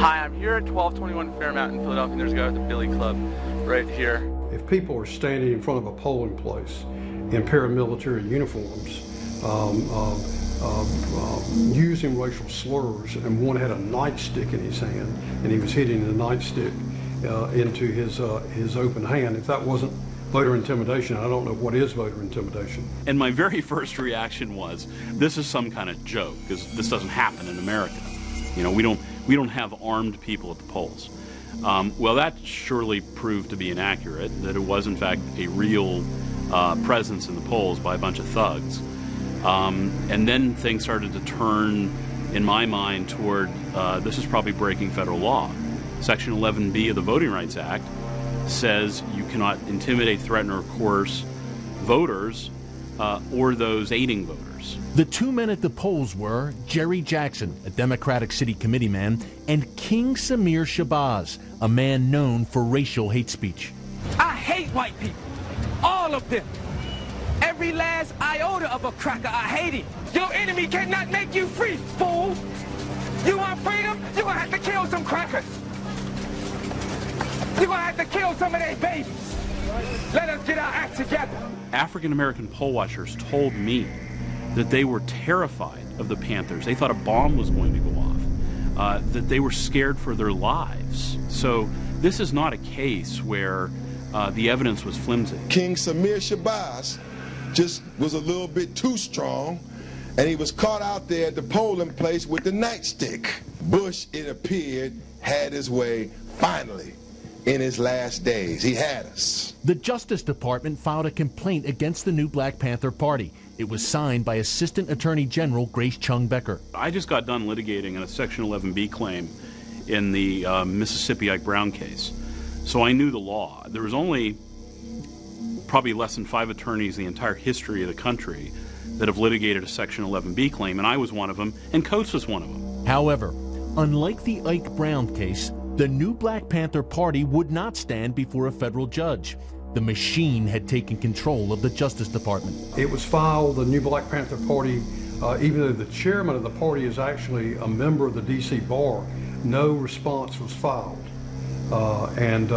Hi, I'm here at 1221 Fairmount in Philadelphia. There's a guy with the Billy Club right here. If people are standing in front of a polling place in paramilitary uniforms, using racial slurs, and one had a nightstick in his hand, and he was hitting the nightstick into his open hand, if that wasn't voter intimidation, I don't know what is voter intimidation. And my very first reaction was, this is some kind of joke, because this doesn't happen in America. You know, we don't have armed people at the polls. Well, that surely proved to be inaccurate, that it was in fact a real presence in the polls by a bunch of thugs. And then things started to turn, in my mind, toward this is probably breaking federal law. Section 11B of the Voting Rights Act says you cannot intimidate, threaten, or coerce voters or those aiding voters. The two men at the polls were Jerry Jackson, a Democratic city committeeman, and King Samir Shabazz, a man known for racial hate speech. I hate white people, all of them. Every last iota of a cracker, I hate it. Your enemy cannot make you free, fool. You want freedom? You're gonna have to kill some crackers. You're gonna have to kill some of their babies. Let us get our act together. African-American poll watchers told me that they were terrified of the Panthers. They thought a bomb was going to go off, that they were scared for their lives. So this is not a case where the evidence was flimsy. King Samir Shabazz just was a little bit too strong, and he was caught out there at the polling place with the nightstick. Bush, it appeared, had his way finally in his last days. He had us. The Justice Department filed a complaint against the new Black Panther Party. It was signed by Assistant Attorney General Grace Chung Becker. I just got done litigating a Section 11B claim in the Mississippi Ike Brown case. So I knew the law. There was only probably less than 5 attorneys in the entire history of the country that have litigated a Section 11B claim, and I was one of them, and Coates was one of them. However, unlike the Ike Brown case, the new Black Panther Party would not stand before a federal judge. The machine had taken control of the Justice Department. It was filed, the new Black Panther Party, even though the chairman of the party is actually a member of the D.C. Bar, no response was filed. And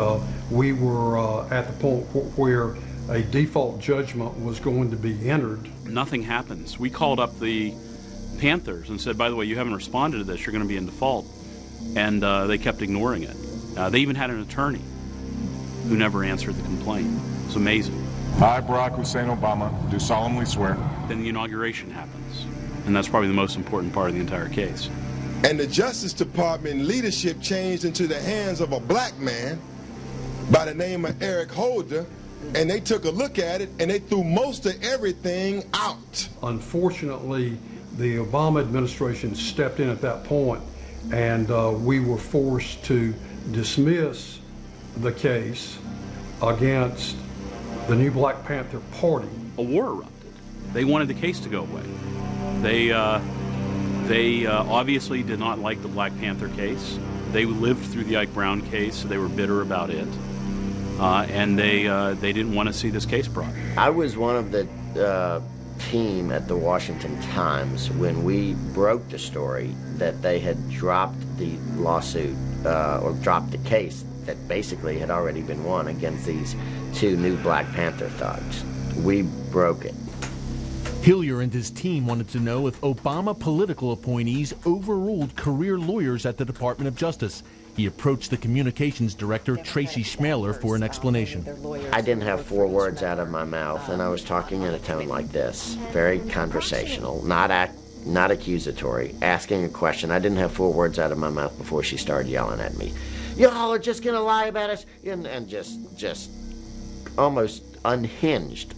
we were at the point where a default judgment was going to be entered. Nothing happens. We called up the Panthers and said, by the way, you haven't responded to this, you're going to be in default. And they kept ignoring it. They even had an attorney who never answered the complaint. It was amazing. I, Barack Hussein Obama, do solemnly swear. Then the inauguration happens, and that's probably the most important part of the entire case. And the Justice Department leadership changed into the hands of a black man by the name of Eric Holder, and they took a look at it and they threw most of everything out. Unfortunately, the Obama administration stepped in at that point, and we were forced to dismiss the case against the new Black Panther Party. A war erupted. They wanted the case to go away. They obviously did not like the Black Panther case. They lived through the Ike Brown case, so they were bitter about it. And they didn't want to see this case brought. I was one of the team at the Washington Times when we broke the story that they had dropped the lawsuit or dropped the case that basically had already been won against these 2 new Black Panther thugs. We broke it. Hillier and his team wanted to know if Obama political appointees overruled career lawyers at the Department of Justice. He approached the communications director, Tracy Schmaler, for an explanation. I didn't have 4 words out of my mouth, and I was talking in a tone like this, very conversational, not accusatory, asking a question. I didn't have 4 words out of my mouth before she started yelling at me. Y'all are just gonna lie about us, and just almost unhinged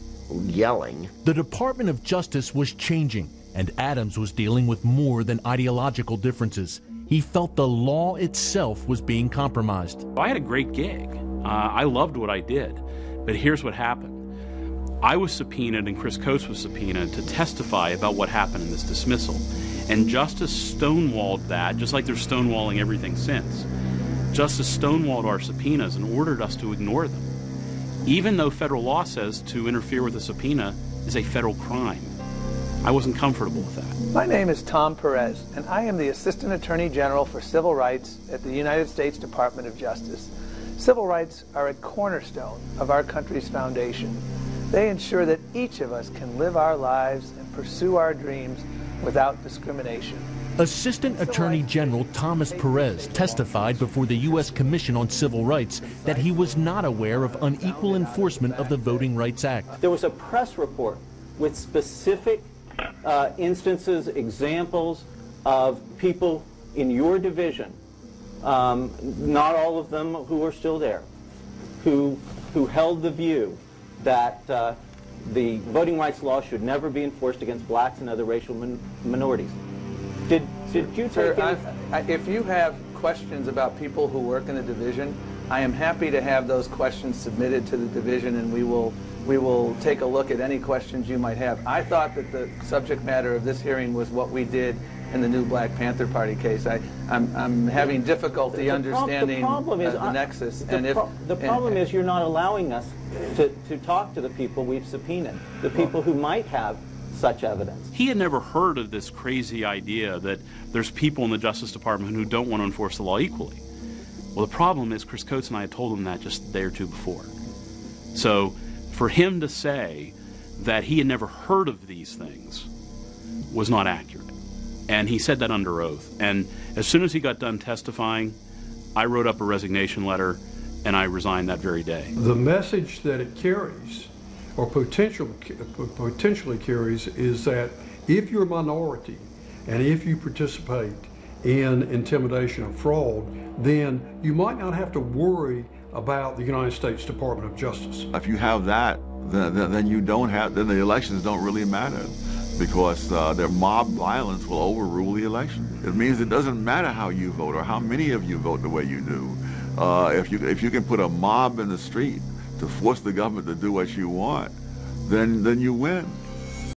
yelling. The Department of Justice was changing, and Adams was dealing with more than ideological differences. He felt the law itself was being compromised. I had a great gig. I loved what I did. But here's what happened. I was subpoenaed and Chris Coates was subpoenaed to testify about what happened in this dismissal. And Justice stonewalled that, just like they're stonewalling everything since. Justice stonewalled our subpoenas and ordered us to ignore them, even though federal law says to interfere with a subpoena is a federal crime. I wasn't comfortable with that. My name is Tom Perez, and I am the Assistant Attorney General for Civil Rights at the United States Department of Justice. Civil rights are a cornerstone of our country's foundation. They ensure that each of us can live our lives and pursue our dreams without discrimination. Assistant Attorney General Thomas Perez testified before the U.S. Commission on Civil Rights that he was not aware of unequal enforcement of the Voting Rights Act. There was a press report with specific instances, examples of people in your division, not all of them who are still there, who held the view that the voting rights law should never be enforced against blacks and other racial minorities. Did you take if you have questions about people who work in the division, I am happy to have those questions submitted to the division, and we will take a look at any questions you might have. I thought that the subject matter of this hearing was what we did in the new Black Panther Party case. I'm having difficulty understanding the nexus. The problem is you're not allowing us to talk to the people we've subpoenaed, the people who might have such evidence. He had never heard of this crazy idea that there's people in the Justice Department who don't want to enforce the law equally. Well, the problem is Chris Coates and I had told him that just a day or two before. So for him to say that he had never heard of these things was not accurate. And he said that under oath. And as soon as he got done testifying, I wrote up a resignation letter and I resigned that very day. The message that it carries, or potentially carries, is that if you're a minority and if you participate in intimidation or fraud, then you might not have to worry about the United States Department of Justice. If you have that, then you don't have, then the elections don't really matter, because their mob violence will overrule the election. It means it doesn't matter how you vote or how many of you vote the way you do. If you can put a mob in the street to force the government to do what you want, then you win.